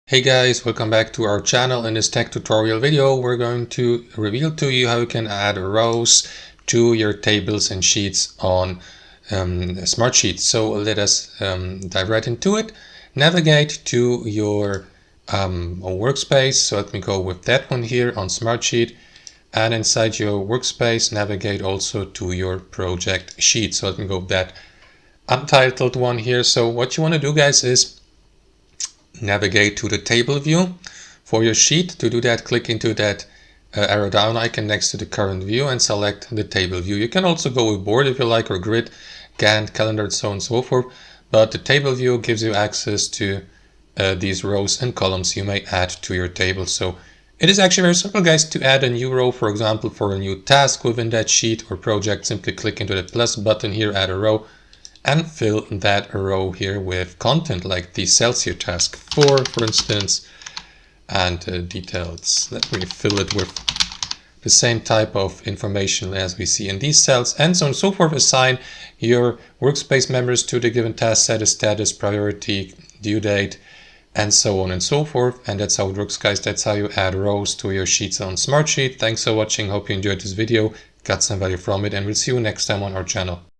Hey guys, welcome back to our channel. In this tech tutorial video, we're going to reveal to you how you can add rows to your tables and sheets on Smartsheet. So let us dive right into it. Navigate to your workspace. So let me go with that one here on Smartsheet. And inside your workspace, navigate also to your project sheet. So let me go with that untitled one here. So what you want to do, guys, is navigate to the table view for your sheet. To do that, click into that arrow down icon next to the current view and select the table view. You can also go with board if you like, or grid, Gantt, calendar, so on and so forth, but the table view gives you access to these rows and columns you may add to your table. So it is actually very simple, guys, to add a new row, for example, for a new task within that sheet or project. Simply click into the plus button here, add a row, and fill that row here with content, like the cells here, task 4, for instance, and details. Let me fill it with the same type of information as we see in these cells, and so on and so forth. Assign your workspace members to the given task, set a status, priority, due date, and so on and so forth. And that's how it works, guys. That's how you add rows to your sheets on Smartsheet. Thanks for watching. Hope you enjoyed this video, got some value from it, and we'll see you next time on our channel.